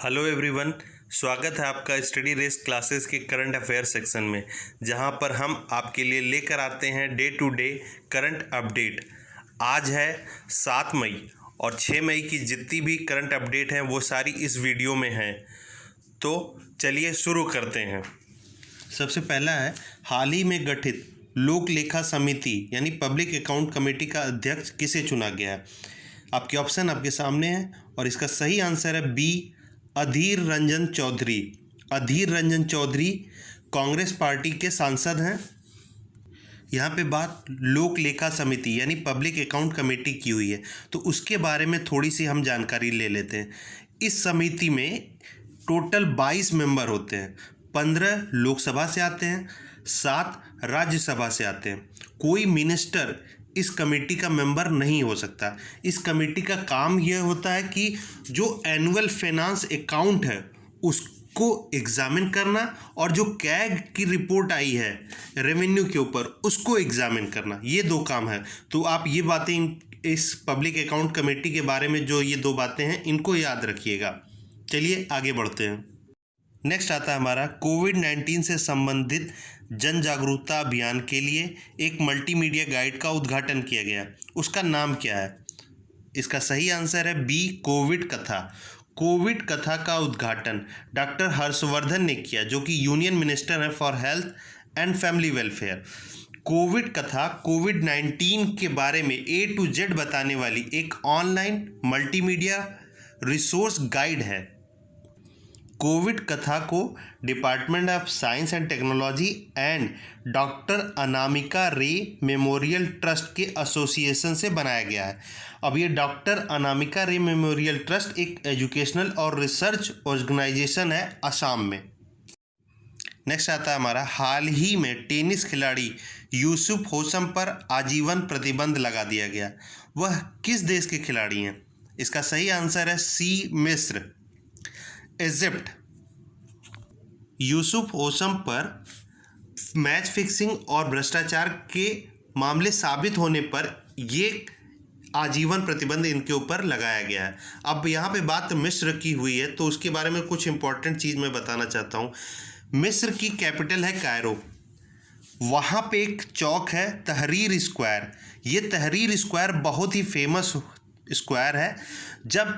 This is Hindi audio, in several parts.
हेलो एवरीवन, स्वागत है आपका स्टडी रेस क्लासेस के करंट अफेयर सेक्शन में, जहां पर हम आपके लिए लेकर आते हैं day to day current update. आज है 7 मई और 6 मई की जितनी भी करंट अपडेट हैं वो सारी इस वीडियो में हैं। तो चलिए शुरू करते हैं। सबसे पहला है, हाल ही में गठित लोक लेखा समिति यानी पब्लिक अकाउंट कमेटी का अध्यक्ष किसे चुना गया है। आपके ऑप्शन आपके सामने हैं और इसका सही आंसर है बी, अधीर रंजन चौधरी। अधीर रंजन चौधरी कांग्रेस पार्टी के सांसद हैं। यहाँ पे बात लोक लेखा समिति यानी पब्लिक अकाउंट कमेटी की हुई है, तो उसके बारे में थोड़ी सी हम जानकारी ले लेते हैं। इस समिति में टोटल 22 मेंबर होते हैं। 15 लोकसभा से आते हैं, 7 राज्यसभा से आते हैं। कोई मिनिस्टर इस कमेटी का मेंबर नहीं हो सकता। इस कमेटी का काम यह होता है कि जो एनुअल फाइनेंस अकाउंट है उसको एग्जामिन करना और जो कैग की रिपोर्ट आई है रेवेन्यू के ऊपर उसको एग्जामिन करना, ये 2 काम है। तो आप ये बातें इस पब्लिक अकाउंट कमेटी के बारे में जो ये 2 बातें हैं इनको याद रखिएगा। चलिए आगे बढ़ते हैं। नेक्स्ट आता है हमारा कोविड-19 से संबंधित जन जागरूकता अभियान के लिए एक मल्टीमीडिया गाइड का उद्घाटन किया गया। उसका नाम क्या है? इसका सही आंसर है बी, कोविड कथा। कोविड कथा का उद्घाटन डॉक्टर हर्षवर्धन ने किया, जो कि यूनियन मिनिस्टर हैं for health and family welfare. Covid कथा कोविड-19 के बारे में A to Z बताने वाली एक ऑनलाइन मल्टीमीडिया रिसोर्स गाइड है। कोविड कथा को department of science and technology and doctor Anamika रे मेमोरियल ट्रस्ट के एसोसिएशन से बनाया गया है। अब ये डॉक्टर अनामिका रे मेमोरियल ट्रस्ट एक एजुकेशनल और रिसर्च ऑर्गेनाइजेशन है असम में। नेक्स्ट आता है हमारा, हाल ही में टेनिस खिलाड़ी यूसुफ होसम पर आजीवन प्रतिबंध लगा दिया गया। वह किस देश के खिलाड़ी हैं? इसका सही आंसर है सी, मिस्र। इजिप्ट। यूसुफ होसम पर मैच फिक्सिंग और भ्रष्टाचार के मामले साबित होने पर ये आजीवन प्रतिबंध इनके ऊपर लगाया गया है। अब यहाँ पे बात मिस्र की हुई है तो उसके बारे में कुछ इंपॉर्टेंट चीज़ मैं बताना चाहता हूँ। मिस्र की कैपिटल है कायरो। वहाँ पे एक चौक है तहरीर स्क्वायर। ये तहरीर स्क्वायर बहुत ही फेमस स्क्वायर है। जब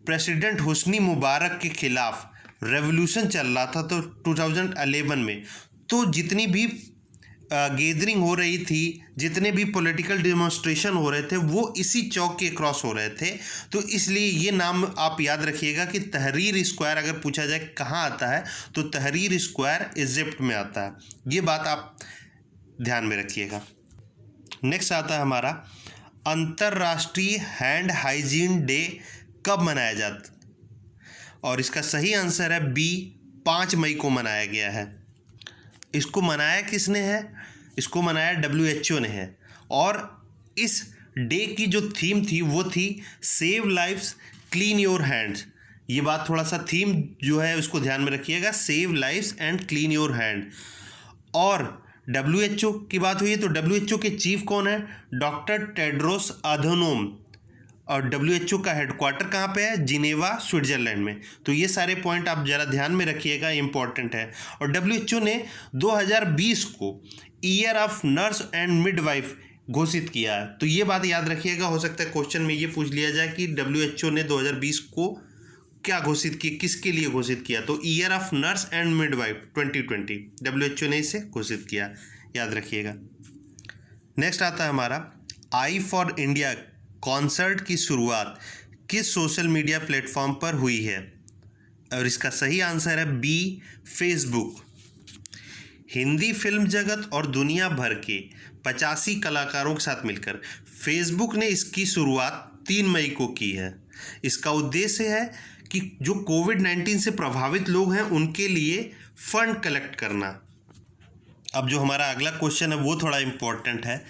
प्रेसिडेंट हुस्नी मुबारक के खिलाफ रेवोल्यूशन चल रहा था तो 2011 में, तो जितनी भी गैदरिंग हो रही थी, जितने भी पॉलिटिकल डेमोन्स्ट्रेशन हो रहे थे वो इसी चौक के क्रॉस हो रहे थे। तो इसलिए ये नाम आप याद रखिएगा कि तहरीर स्क्वायर अगर पूछा जाए कहाँ आता है तो तहरीर स्क्वायर इजिप्ट में आता है। ये बात आप ध्यान में रखिएगा। नेक्स्ट आता है हमारा, अंतर्राष्ट्रीय हैंड हाइजीन डे कब मनाया जाता? और इसका सही आंसर है बी, 5 मई को मनाया गया है। इसको मनाया किसने है? इसको मनाया WHO ने है। और इस डे की जो थीम थी वो थी save lives clean your hands. ये बात थोड़ा सा थीम जो है उसको ध्यान में रखिएगा, save lives and clean your hand. और WHO की बात हुई है तो WHO के चीफ कौन है? Doctor Tedros Adhanom. और WHO का हेडक्वार्टर कहाँ पे है? जिनेवा, स्विट्जरलैंड में। तो ये सारे पॉइंट आप ज़रा ध्यान में रखिएगा, इंपॉर्टेंट है। और WHO ने 2020 को year of nurse and midwife घोषित किया है। तो ये बात याद रखिएगा, हो सकता है क्वेश्चन में ये पूछ लिया जाए कि WHO ने 2020 को क्या घोषित किया, किसके लिए घोषित किया? तो year of nurse and midwife 2020 WHO ने इसे घोषित किया, याद रखिएगा। नेक्स्ट आता है हमारा, आई फॉर इंडिया कॉन्सर्ट की शुरुआत किस सोशल मीडिया प्लेटफॉर्म पर हुई है? और इसका सही आंसर है बी, फेसबुक। हिंदी फिल्म जगत और दुनिया भर के 85 कलाकारों के साथ मिलकर फेसबुक ने इसकी शुरुआत 3 मई को की है। इसका उद्देश्य है कि जो कोविड-19 से प्रभावित लोग हैं उनके लिए फंड कलेक्ट करना। अब जो हमारा अगला क्वेश्चन है वो थोड़ा इम्पोर्टेंट है।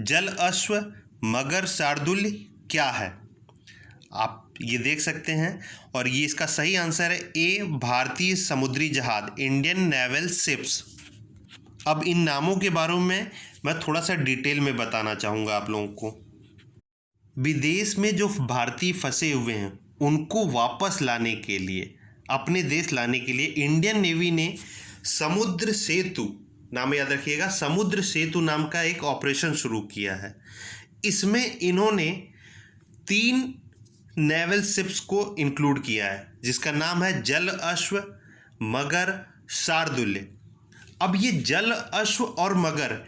जल अश्व मगर शार्दुल क्या है? आप ये देख सकते हैं और ये इसका सही आंसर है ए, भारतीय समुद्री जहाज, इंडियन नेवल शिप्स। अब इन नामों के बारे में मैं थोड़ा सा डिटेल में बताना चाहूँगा आप लोगों को। विदेश में जो भारतीय फंसे हुए हैं उनको वापस लाने के लिए अपने देश लाने के लिए इंडियन नेवी ने समुद्र सेतु, नाम याद रखिएगा, समुद्र सेतु नाम का एक ऑपरेशन शुरू किया है। इसमें इन्होंने 3 नेवल शिप्स को इंक्लूड किया है, जिसका नाम है जल अश्व, मगर, शार्दुल। अब ये जल अश्व और मगर,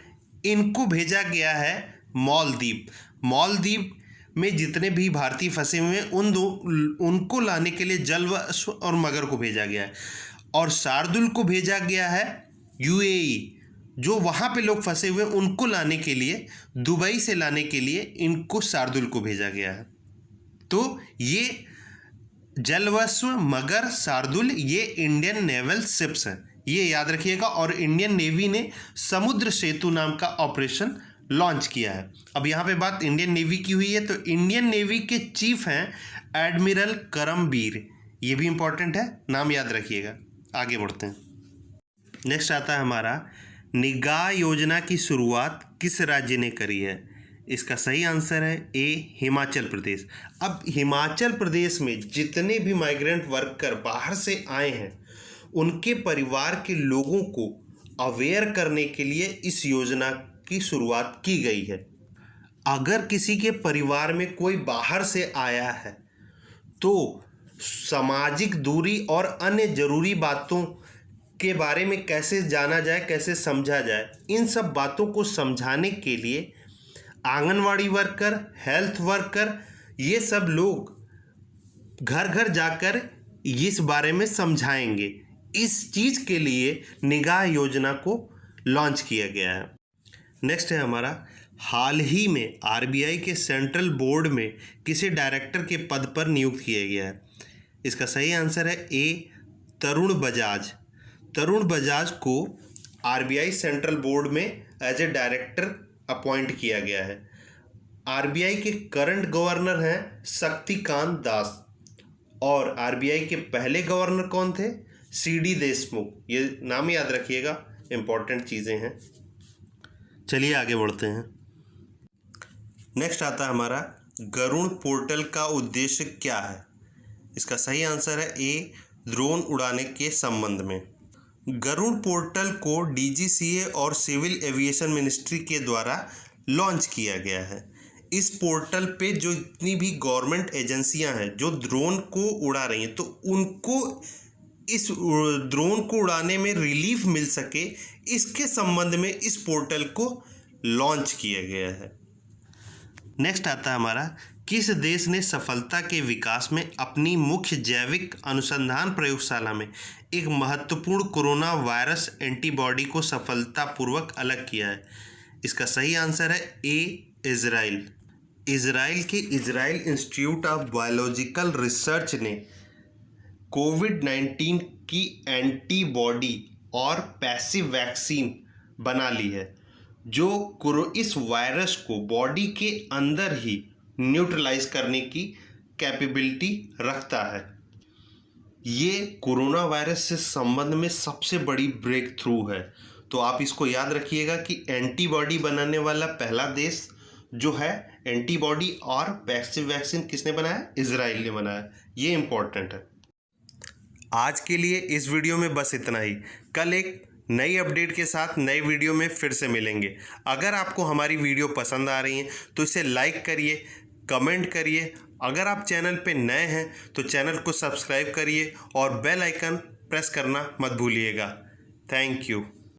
इनको भेजा गया है मालदीव। मालदीव में जितने भी भारतीय फंसे हुए हैं उनको लाने के लिए जल अश्व और मगर को भेजा गया है, और शार्दुल को भेजा गया है यूएई। जो वहाँ पे लोग फंसे हुए हैं उनको लाने के लिए, दुबई से लाने के लिए इनको शार्दुल को भेजा गया है। तो ये जलवश्व, मगर, शार्दुल ये इंडियन नेवल शिप्स हैं, ये याद रखिएगा। और इंडियन नेवी ने समुद्र सेतु नाम का ऑपरेशन लॉन्च किया है। अब यहाँ पे बात इंडियन नेवी की हुई है, तो इंडियन नेवी के चीफ हैं एडमिरल करमबीर, ये भी इंपॉर्टेंट है, नाम याद रखिएगा। आगे बढ़ते हैं। नेक्स्ट आता है हमारा, निगाह योजना की शुरुआत किस राज्य ने करी है? इसका सही आंसर है ए, हिमाचल प्रदेश। अब हिमाचल प्रदेश में जितने भी माइग्रेंट वर्कर बाहर से आए हैं उनके परिवार के लोगों को अवेयर करने के लिए इस योजना की शुरुआत की गई है। अगर किसी के परिवार में कोई बाहर से आया है तो सामाजिक दूरी और अन्य ज़रूरी बातों के बारे में कैसे जाना जाए, कैसे समझा जाए, इन सब बातों को समझाने के लिए आंगनवाड़ी वर्कर, हेल्थ वर्कर, ये सब लोग घर घर जाकर इस बारे में समझाएंगे। इस चीज़ के लिए निगाह योजना को लॉन्च किया गया है। नेक्स्ट है हमारा, हाल ही में आरबीआई के सेंट्रल बोर्ड में किसे डायरेक्टर के पद पर नियुक्त किया गया है? इसका सही आंसर है ए, तरुण बजाज। तरुण बजाज को आरबीआई सेंट्रल बोर्ड में एज ए डायरेक्टर अपॉइंट किया गया है। आरबीआई के करंट गवर्नर हैं शक्तिकांत दास, और आरबीआई के पहले गवर्नर कौन थे? सीडी देशमुख। ये नाम याद रखिएगा, इंपॉर्टेंट चीज़ें हैं। चलिए आगे बढ़ते हैं। नेक्स्ट आता है हमारा, गरुड़ पोर्टल का उद्देश्य क्या है? इसका सही आंसर है ए, ड्रोन उड़ाने के संबंध में। गरुड़ पोर्टल को डीजीसीए और सिविल एविएशन मिनिस्ट्री के द्वारा लॉन्च किया गया है। इस पोर्टल पे जो इतनी भी गवर्नमेंट एजेंसियां हैं जो ड्रोन को उड़ा रही हैं, तो उनको इस ड्रोन को उड़ाने में रिलीफ मिल सके, इसके संबंध में इस पोर्टल को लॉन्च किया गया है। नेक्स्ट आता है हमारा, किस देश ने सफलता के विकास में अपनी मुख्य जैविक अनुसंधान प्रयोगशाला में एक महत्वपूर्ण कोरोना वायरस एंटीबॉडी को सफलतापूर्वक अलग किया है? इसका सही आंसर है ए, इजराइल। इजराइल के Israel institute of biological research ने कोविड-19 की एंटीबॉडी और पैसिव वैक्सीन बना ली है, जो इस वायरस को बॉडी के अंदर ही न्यूट्रलाइज करने की कैपेबिलिटी रखता है। ये कोरोना वायरस से संबंध में सबसे बड़ी ब्रेक थ्रू है। तो आप इसको याद रखिएगा कि एंटीबॉडी बनाने वाला पहला देश जो है, एंटीबॉडी और पैसिव वैक्सीन किसने बनाया? इजराइल ने बनाया। ये इंपॉर्टेंट है। आज के लिए इस वीडियो में बस इतना ही। कल एक नई अपडेट के साथ नए वीडियो में फिर से मिलेंगे। अगर आपको हमारी वीडियो पसंद आ रही है तो इसे लाइक करिए, कमेंट करिए। अगर आप चैनल पे नए हैं तो चैनल को सब्सक्राइब करिए और बेल आइकन प्रेस करना मत भूलिएगा। Thank you.